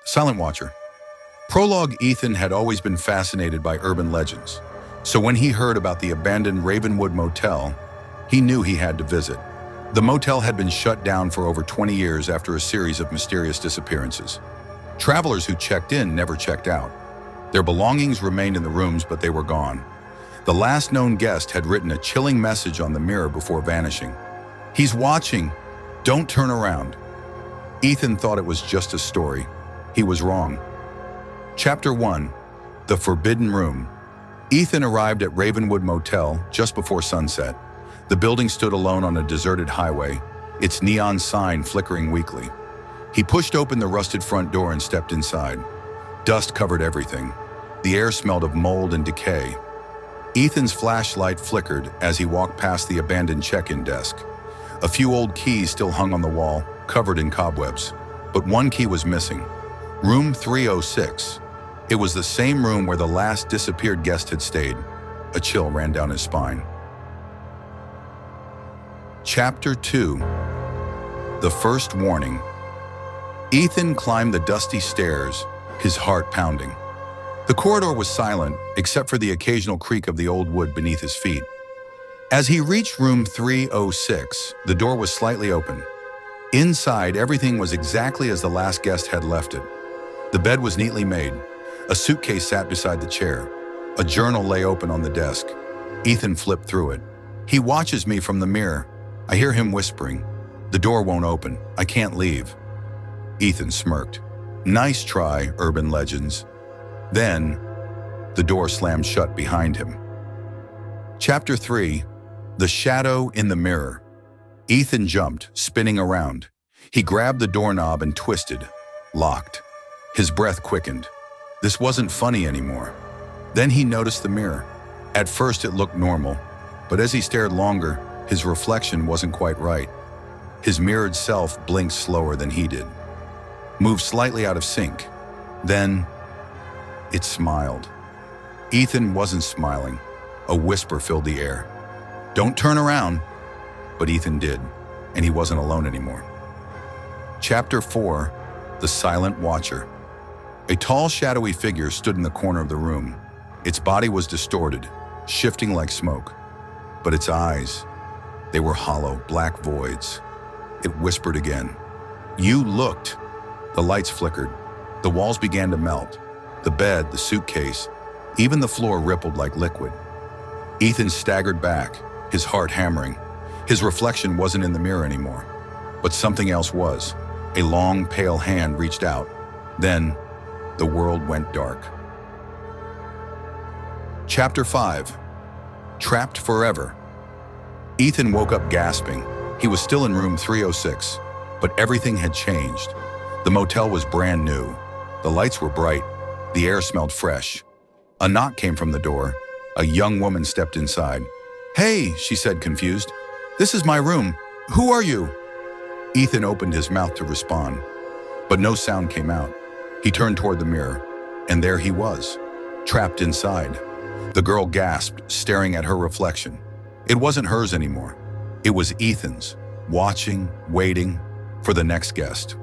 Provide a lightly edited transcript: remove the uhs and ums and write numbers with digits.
Silent Watcher. Prologue. Ethan had always been fascinated by urban legends, so when he heard about the abandoned Ravenwood Motel, he knew he had to visit. The motel had been shut down for over 20 years after a series of mysterious disappearances. Travelers who checked in never checked out. Their belongings remained in the rooms, but they were gone. The last known guest had written a chilling message on the mirror before vanishing. "He's watching. Don't turn around." Ethan thought it was just a story. He was wrong. Chapter 1. The Forbidden Room. Ethan arrived at Ravenwood Motel just before sunset. The building stood alone on a deserted highway, its neon sign flickering weakly. He pushed open the rusted front door and stepped inside. Dust covered everything. The air smelled of mold and decay. Ethan's flashlight flickered as he walked past the abandoned check-in desk. A few old keys still hung on the wall, covered in cobwebs. But one key was missing. Room 306. It was the same room where the last disappeared guest had stayed. A chill ran down his spine. Chapter 2. The First Warning. Ethan climbed the dusty stairs, his heart pounding. The corridor was silent, except for the occasional creak of the old wood beneath his feet. As he reached room 306, the door was slightly open. Inside, everything was exactly as the last guest had left it. The bed was neatly made. A suitcase sat beside the chair. A journal lay open on the desk. Ethan flipped through it. "He watches me from the mirror. I hear him whispering. The door won't open. I can't leave." Ethan smirked. "Nice try, urban legends." Then, the door slammed shut behind him. Chapter 3. The Shadow in the Mirror. Ethan jumped, spinning around. He grabbed the doorknob and twisted. Locked. His breath quickened. This wasn't funny anymore. Then he noticed the mirror. At first it looked normal, but as he stared longer, his reflection wasn't quite right. His mirrored self blinked slower than he did. Moved slightly out of sync. Then, it smiled. Ethan wasn't smiling. A whisper filled the air. "Don't turn around." But Ethan did, and he wasn't alone anymore. Chapter 4. The Silent Watcher. A tall, shadowy figure stood in the corner of the room. Its body was distorted, shifting like smoke. But its eyes, they were hollow, black voids. It whispered again. "You looked." The lights flickered. The walls began to melt. The bed, the suitcase, even the floor rippled like liquid. Ethan staggered back, his heart hammering. His reflection wasn't in the mirror anymore, but something else was. A long, pale hand reached out. Then, the world went dark. Chapter 5. Trapped Forever. Ethan woke up gasping. He was still in room 306, but everything had changed. The motel was brand new. The lights were bright. The air smelled fresh. A knock came from the door. A young woman stepped inside. "Hey," she said, confused. "This is my room. Who are you?" Ethan opened his mouth to respond, but no sound came out. He turned toward the mirror, and there he was, trapped inside. The girl gasped, staring at her reflection. It wasn't hers anymore. It was Ethan's, watching, waiting for the next guest.